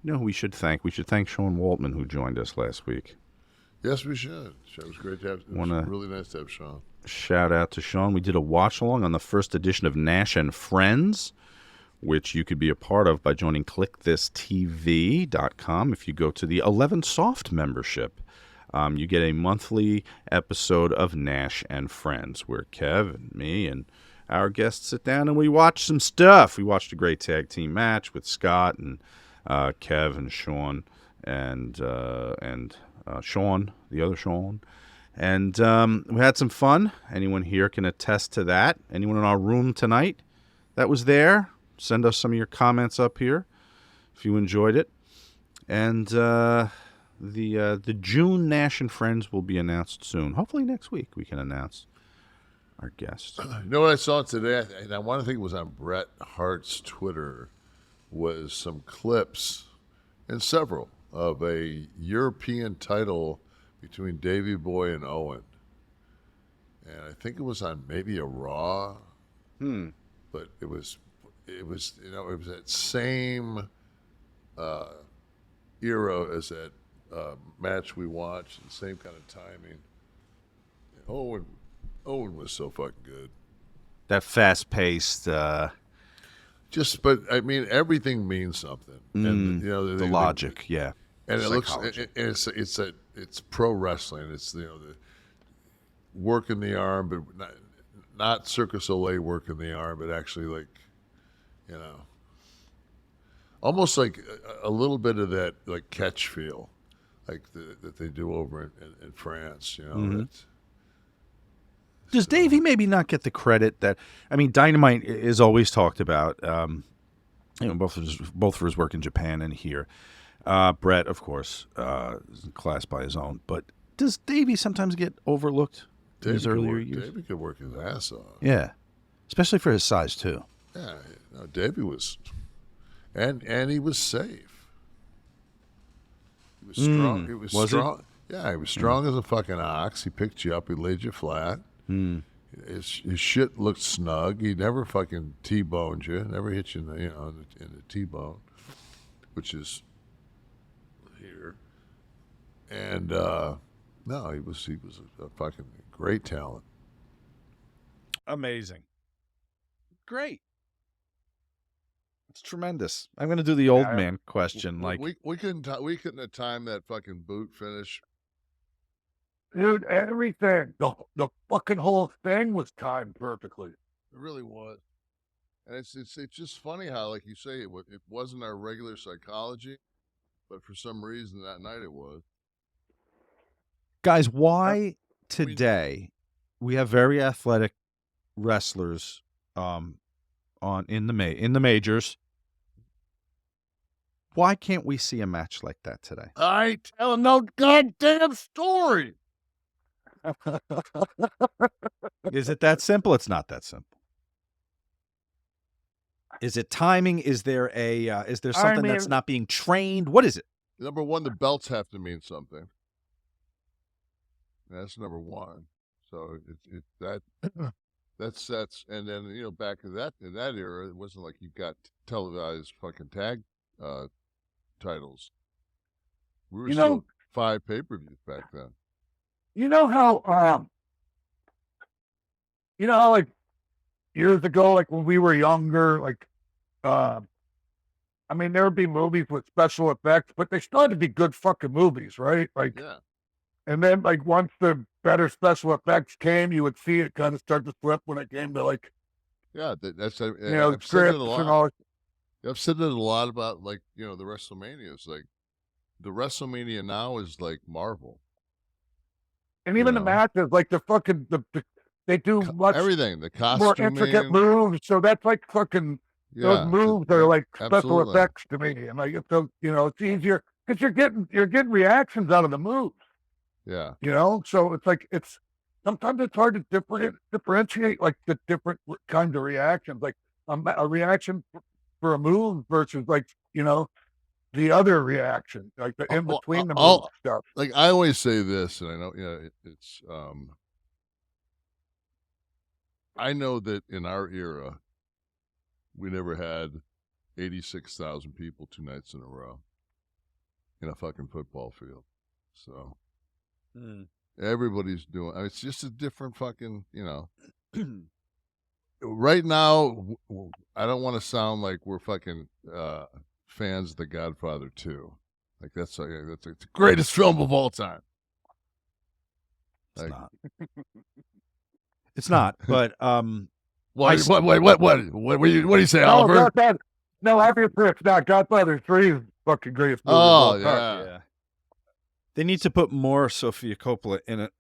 You know who we should thank? We should thank Sean Waltman, who joined us last week. Yes, we should. It was great to have. It Want was to really nice to have Sean. shout out to Sean. We did a watch along on the first edition of Nash and Friends, which you could be a part of by joining KliqThisTV.com. If you go to the 11 Soft membership, you get a monthly episode of Nash and Friends, where Kev and me and our guests sit down and we watch some stuff. We watched a great tag team match with Scott and Kev and Sean and Sean, the other Sean. And we had some fun. Anyone here can attest to that. Anyone in our room tonight that was there, send us some of your comments up here if you enjoyed it. And the June Nash and Friends will be announced soon. Hopefully next week we can announce our guest. You know what I saw today? And I want to think it was on Bret Hart's Twitter, was some clips, and several, of a European title between Davey Boy and Owen. And I think it was on maybe a Raw. But it was that same era as that match we watched, the same kind of timing. Owen was so fucking good. That fast-paced, but I mean, everything means something. And the logic, yeah. And Psychology. it's pro wrestling. It's the working the arm, but not Circus Olay working the arm, but actually almost like a little bit of that like catch feel, like that they do over in France. Does Davey maybe not get the credit that, I mean, Dynamite is always talked about, both for his work in Japan and here. Bret, of course, is in class by his own. But does Davey sometimes get overlooked in his earlier years? Davey could work his ass off. Yeah, especially for his size too. Yeah, Davey was, and he was safe. He was strong. He was strong. Yeah, he was strong as a fucking ox. He picked you up. He laid you flat. His shit looked snug. He never fucking T-boned you. Never hit you in the T-bone, which is here. And no, he was a fucking great talent. Amazing. Great. It's tremendous. I'm going to do the old man question. We couldn't have timed that fucking boot finish. Dude, everything. The fucking whole thing was timed perfectly. It really was. And it's just funny how, like you say, it wasn't our regular psychology, but for some reason that night it was. Guys, why today we have very athletic wrestlers in the majors? Why can't we see a match like that today? I tell no goddamn story. Is it that simple? It's not that simple. Is it timing? Is there something that's not being trained? What is it? Number one, the belts have to mean something. That's number one. So that's and then back in that era, it wasn't like you got televised fucking tag titles. We were still 5 pay-per-views back then. You know how like years ago, like when we were younger, like I mean, there would be movies with special effects, but they still had to be good fucking movies, right? Like, yeah. And then like once the better special effects came, you would see it kind of start to flip when it came to like, that's I've scripts and all. I've said it a lot about like the WrestleManias. Like the WrestleMania now is like Marvel. And even the matches, like the fucking they do much everything, the costuming, more intricate moves. So that's like fucking those moves are like special effects to me, and like it's easier because you're getting reactions out of the moves. Yeah, so it's like sometimes it's hard to differentiate like the different kinds of reactions, like a reaction for a move versus like the other reaction, like the in between the move stuff. Like I always say this, and I know, it's I know that in our era, we never had 86,000 people 2 nights in a row. in a fucking football field. So everybody's doing. It's just a different fucking, Right now, I don't want to sound like we're fucking fans of The Godfather 2. Like that's the greatest film of all time. It's not. It's not. But what do you say, Oliver? No, Happy Tricks. Not Godfather 3 is fucking greatest movie of all time. Yeah. They need to put more Sofia Coppola in it.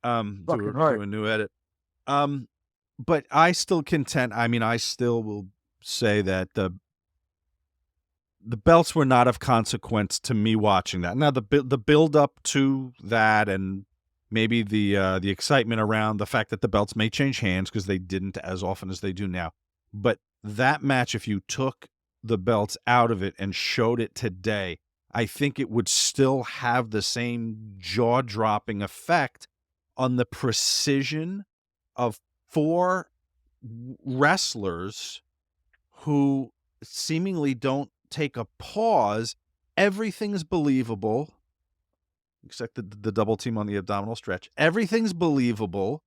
Do a new edit. But I still contend. I mean, I still will say that the belts were not of consequence to me watching that. Now the build up to that, and maybe the excitement around the fact that the belts may change hands because they didn't as often as they do now. But that match, if you took the belts out of it and showed it today, I think it would still have the same jaw-dropping effect on the precision of 4 wrestlers who seemingly don't take a pause. Everything's believable, except the double team on the abdominal stretch. Everything's believable.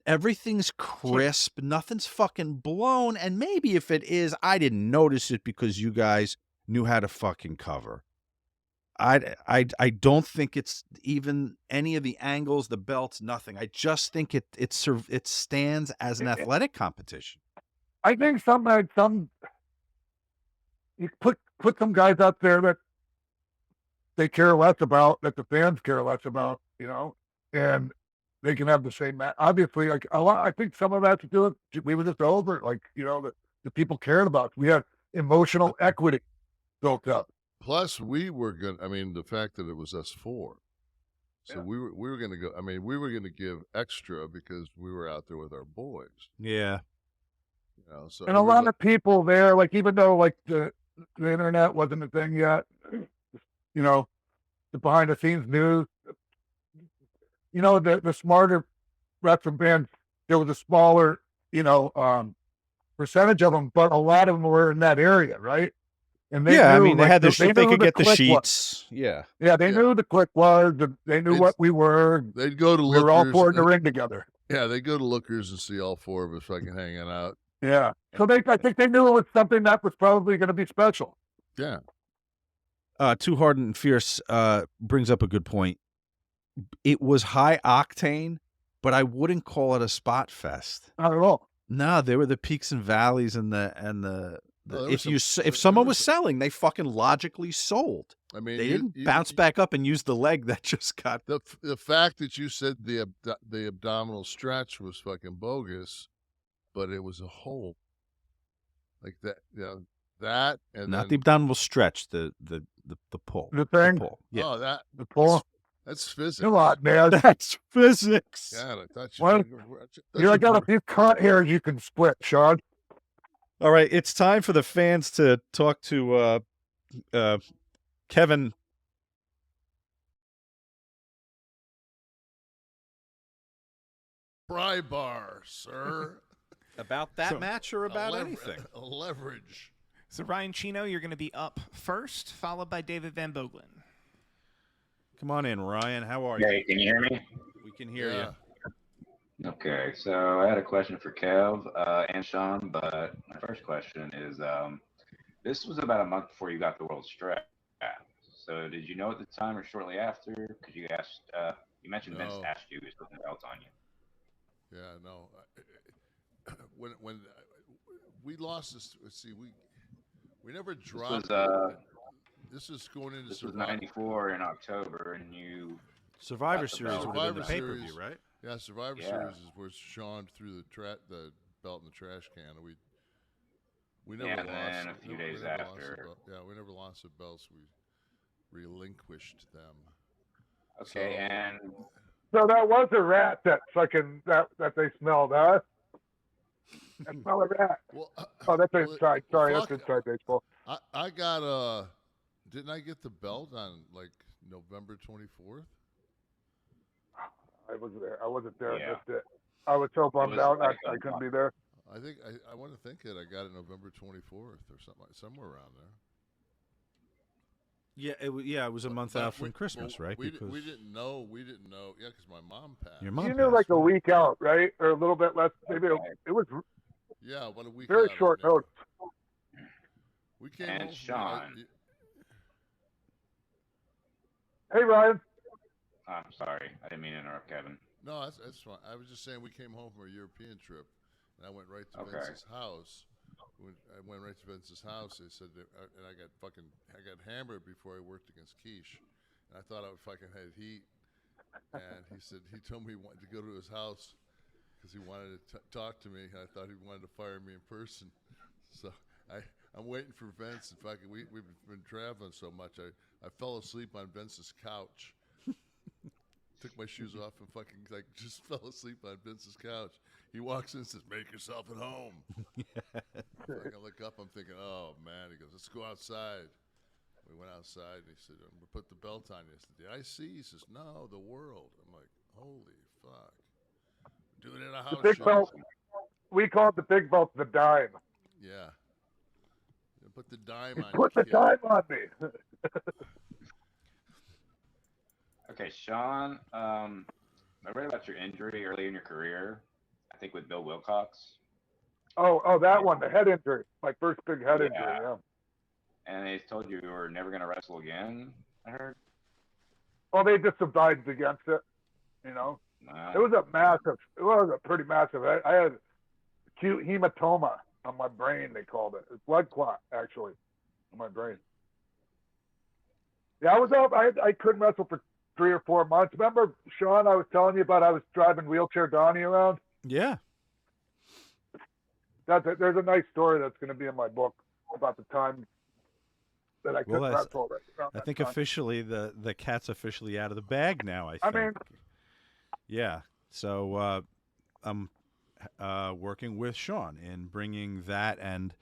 Everything's crisp. Nothing's fucking blown. And maybe if it is, I didn't notice it because you guys knew how to fucking cover. I don't think it's even any of the angles, the belts, nothing. I just think it stands as an athletic competition. I think you put some guys out there that they care less about, that the fans care less about, and they can have the same match. Obviously, like I think some of that to do with we were just over, like the people cared about. We had emotional equity built up. Plus, we were going. I mean, the fact that it was us 4, so we were going to go. I mean, we were going to give extra because we were out there with our boys. Yeah. So and a lot of people there, like even though like the internet wasn't a thing yet, the behind the scenes news, the smarter wrestling bands, there was a smaller, percentage of them, but a lot of them were in that area, right? And they knew, they had they could get the Kliq sheets. Yeah, they knew the Kliq was. They knew what we were. They'd go to we Lookers. were all 4 in the ring together. Yeah, they go to Lookers and see all 4 of us fucking hanging out. Yeah, so I think they knew it was something that was probably going to be special. Yeah. Too Hard and Fierce brings up a good point. It was high octane, but I wouldn't call it a spot fest. Not at all. No, there were the peaks and valleys and the if someone was selling, they fucking logically sold. I mean, they didn't bounce back up and use the leg that just got the fact that you said the abdominal stretch was fucking bogus, but it was a hole like that. That and not the abdominal stretch, the pull, the thing. The pull. Yeah, the pull. That's physics. Come on, man. That's physics. God, I thought you got a few cut hairs you can split, Sean. All right, it's time for the fans to talk to Kevin. Pry bar, sir. About that match or about anything? Leverage. So Ryan Chino, you're going to be up first, followed by David Van Boeglen. Come on in, Ryan. How are you? Hey, can you hear me? We can hear you. Okay, so I had a question for Kev and Sean, but my first question is, this was about a month before you got the world strap. So did you know at the time or shortly after? Because you asked, you mentioned Vince asked you to put the belt on you. Yeah, no. When we lost this, let's see, we never dropped. This is going into. This was '94 in October, and you. Survivor Series would have been the pay-per-view, right? Yeah, Survivor Series is where Sean threw the belt in the trash can, and we never lost. And then a few days after. We never lost the belts. We relinquished them. Okay, and. So that was a rat that fucking that they smelled, huh? I smell a rat. Well, that's inside. Sorry, that's inside baseball. I got didn't I get the belt on like November 24th? I was there. I wasn't there. Yeah. I missed it. I was so bummed out. I couldn't be there. I think I want to think that I got it November 24th or something, somewhere around there. Yeah, it was a month out from Christmas, right? We didn't know. Yeah, because my mom passed. Your mom You knew passed, like a right? week out, right, or a little bit less. Maybe Okay. it was Yeah, about a week very out. short notice. We came And home Sean. Hey, Ryan. I'm sorry. I didn't mean to interrupt, Kevin. No, that's fine. I was just saying we came home from a European trip, and I went right to Okay. Vince's house. I went right to Vince's house. They said, and I got hammered before I worked against Quiche, and I thought I would fucking had heat. And he told me he wanted to go to his house because he wanted to talk to me. And I thought he wanted to fire me in person. So I'm waiting for Vince. In fact, we've been traveling so much. I fell asleep on Vince's couch. Took my shoes off and fucking just fell asleep on Vince's couch. He walks in and says, "Make yourself at home." I look up, I'm thinking, "Oh man." He goes, "Let's go outside." We went outside and he said, "I'm gonna put the belt on you." I said, "The IC?" He says, "No, the world." I'm like, "Holy fuck." Doing it in a house. The big belt. We call it the big belt, the dime. Yeah. Put the dime on Put you, the dime on me. Okay, Sean. I read about your injury early in your career. I think with Bill Wilcox. Oh, that one, the head injury, my first big head injury. Yeah. And they told you were never going to wrestle again. I heard. Well, they just advised against it. You know, it was a pretty massive. I had acute hematoma on my brain. They called it. It's blood clot actually on my brain. Yeah, I was out. I couldn't wrestle for 3 or 4 months. Remember, Sean? I was telling you about. I was driving wheelchair Donnie around. Yeah. There's a nice story that's going to be in my book about the time that I couldn't wrestle. I think officially the cat's officially out of the bag now. I mean, yeah. So I'm working with Sean in bringing that and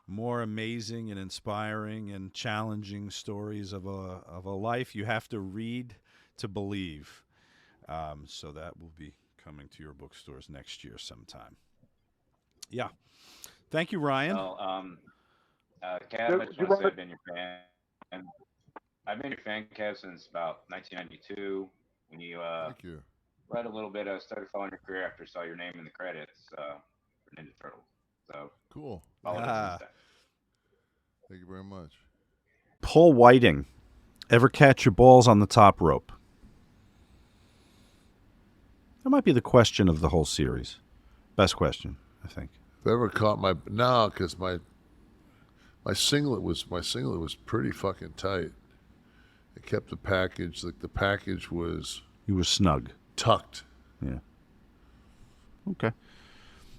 more amazing and inspiring and challenging stories of a life you have to read to believe. So that will be coming to your bookstores next year sometime. Yeah. Thank you, Ryan. Well, Kev, I just want to say I've been your fan. I've been your fan, Kev, since about 1992 when you Thank you. read a little bit. Started following your career after I saw your name in the credits for Ninja Turtles. So cool. Followed it since then. Thank you very much. Paul Whiting, ever catch your balls on the top rope? That might be the question of the whole series. Best question, I think. If I ever caught because my singlet was pretty fucking tight. It kept the package the package was. You were snug. Tucked. Yeah. Okay.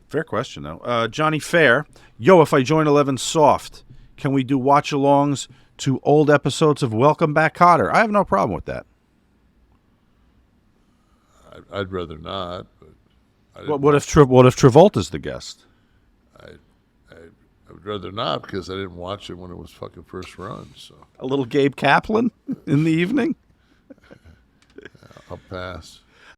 Fair question though. Johnny Fair, yo, if I join 11 Soft, can we do watch-alongs to old episodes of Welcome Back, Kotter? I have no problem with that. I'd rather not. But what if Travolta's the guest? I would rather not because I didn't watch it when it was fucking first run. So a little Gabe Kaplan in the evening. I'll pass.